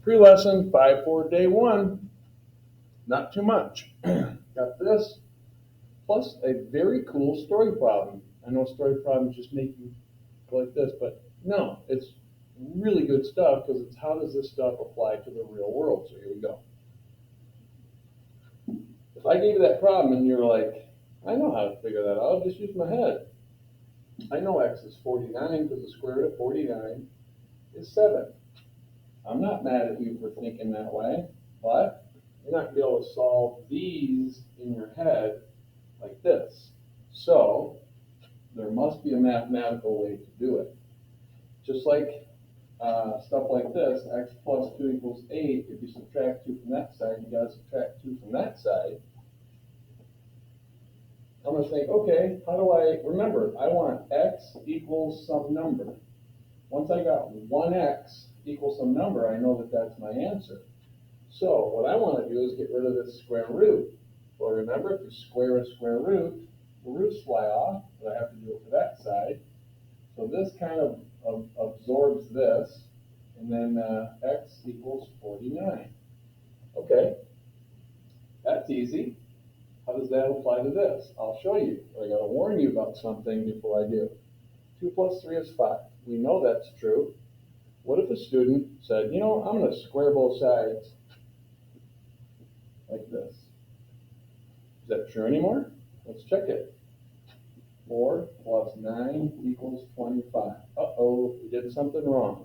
Pre-lesson 5-4 day 1, not too much. Got this, plus a very cool story problem. I know story problems just make you go like this, but no, it's really good stuff because it's how does this stuff apply to the real world. So here we go. If I gave you that problem and you're like, I know how to figure that out, just use my head. I know x is 49 because the square root of 49 is 7. I'm not mad at you for thinking that way, but you're not going to be able to solve these in your head like this. So there must be a mathematical way to do it. Just like stuff like this, x plus 2 equals 8, if you subtract 2 from that side, you got to subtract 2 from that side. I'm going to think, okay, how do I, remember, I want x equals some number. Once I got 1x equals some number, I know that that's my answer. So what I want to do is get rid of this square root. Well, remember, if you square a square root, the roots fly off, but I have to do it for that side. So this kind of absorbs this, and then x equals 49. Okay, that's easy. How does that apply to this? I'll show you. I got to warn you about something before I do. 2 plus 3 is 5. We know that's true. What if a student said, you know, I'm going to square both sides like this? Is that true anymore? Let's check it. 4 plus 9 equals 25. Uh-oh, we did something wrong.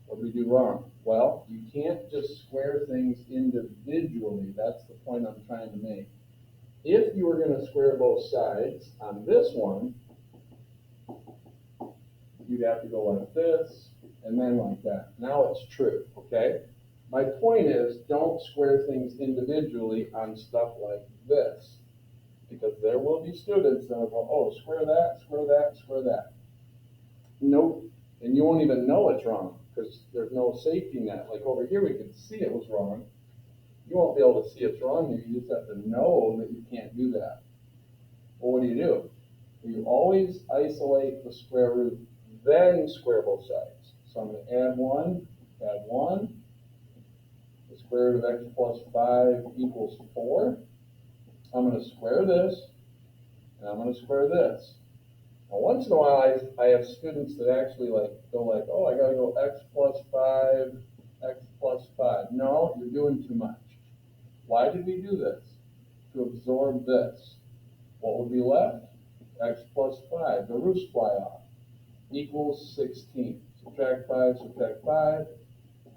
What did we do wrong? Well, you can't just square things individually. That's the point I'm trying to make. If you were going to square both sides on this one, you'd have to go like this and then like that. Now it's true, okay? My point is, don't square things individually on stuff like this, because there will be students that will go, oh, square that, square that, square that. Nope, and you won't even know it's wrong because there's no safety net. Like over here, we can see it was wrong. You won't be able to see it's wrong here. You just have to know that you can't do that. Well, what do? You always isolate the square root, then square both sides. So I'm going to add 1. The square root of x plus 5 equals 4. I'm going to square this, and I'm going to square this. Now, once in a while, I have students that actually go like, oh, I got to go x plus 5, x plus 5. No, you're doing too much. Why did we do this? To absorb this. What would be left? X plus 5. The roots fly off. Equals 16. Subtract 5, subtract 5.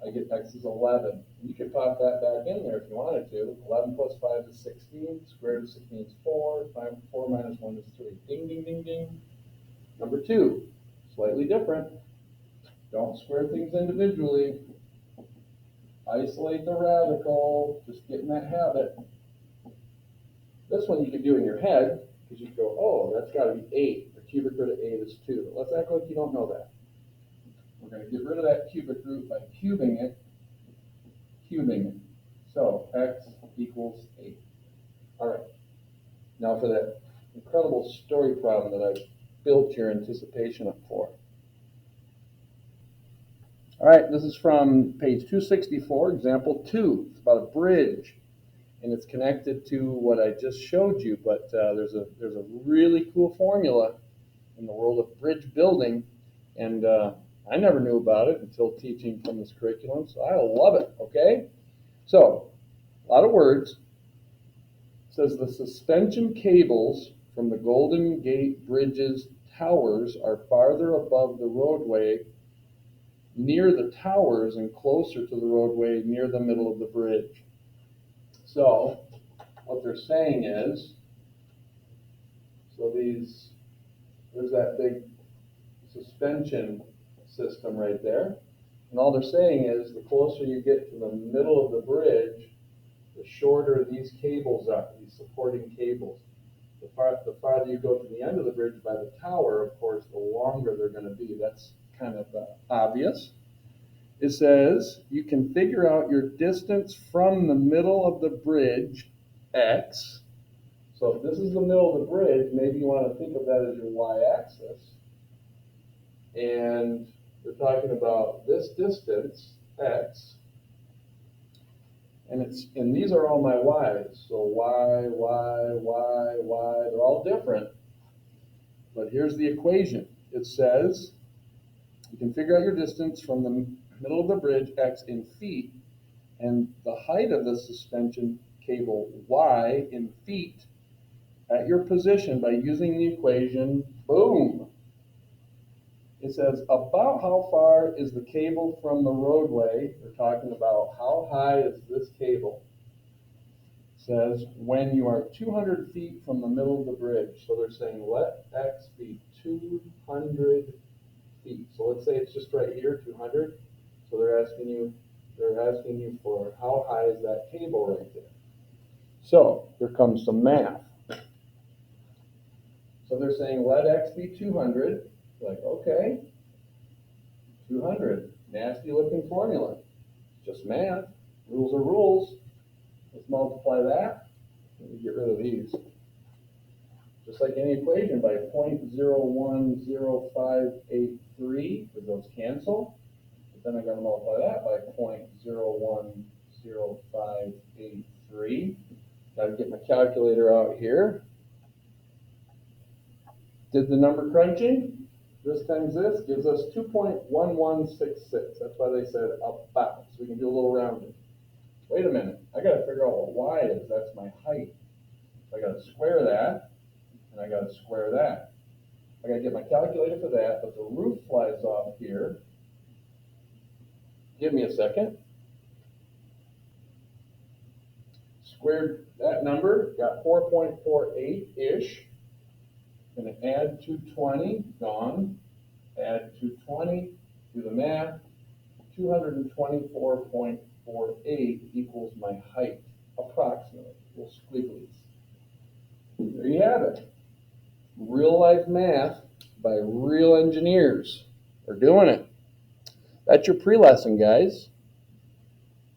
I get x is 11. You could pop that back in there if you wanted to. 11 plus 5 is 16. Square root of 16 is 4. 4 minus 1 is 3. Ding, ding, ding, ding. Number 2, slightly different. Don't square things individually. Isolate the radical. Just get in that habit. This one you could do in your head, because you could go, oh, that's got to be 8. The cubic root of 8 is 2. Let's act like you don't know that. We're going to get rid of that cubic root by cubing it. So x equals 8. All right. Now for that incredible story problem that I've built your anticipation up for. All right, this is from page 264, example 2. It's about a bridge, and it's connected to what I just showed you, but there's a really cool formula in the world of bridge building, and I never knew about it until teaching from this curriculum, so I love it, okay? So, a lot of words. It says the suspension cables from the Golden Gate Bridge's towers are farther above the roadway near the towers and closer to the roadway near the middle of the bridge. So, what they're saying is, there's that big suspension system right there. And all they're saying is the closer you get to the middle of the bridge, the shorter these cables are, these supporting cables. The farther you go to the end of the bridge by the tower, of course, the longer they're going to be. That's kind of obvious. It says you can figure out your distance from the middle of the bridge, x. So if this is the middle of the bridge, maybe you want to think of that as your y-axis. And we're talking about this distance, x, And these are all my y's. So y, they're all different. But here's the equation. It says you can figure out your distance from the middle of the bridge, x in feet, and the height of the suspension cable, y in feet, at your position by using the equation, boom. It says about how far is the cable from the roadway. We're talking about how high is this cable. It says when you are 200 feet from the middle of the bridge. So they're saying let x be 200 feet. So let's say it's just right here, 200. So they're asking you for how high is that cable right there. So here comes some math. So they're saying let x be 200. Like, okay, 200, nasty looking formula. Just math, rules are rules. Let's multiply that. Let me get rid of these. Just like any equation, by 0.010583, because those cancel. But then I got to multiply that by 0.010583. Got to get my calculator out here. Did the number crunching? This times this gives us 2.1166. That's why they said about. So we can do a little rounding. Wait a minute. I got to figure out what y is. That's my height. So I got to square that, and I got to square that. I got to get my calculator for that, but the roof flies off here. Give me a second. Squared that number, got 4.48-ish. Going to add 220, gone. Add 220, do the math. 224.48 equals my height, approximately. Little squigglies. There you have it. Real life math by real engineers. We're doing it. That's your pre-lesson, guys.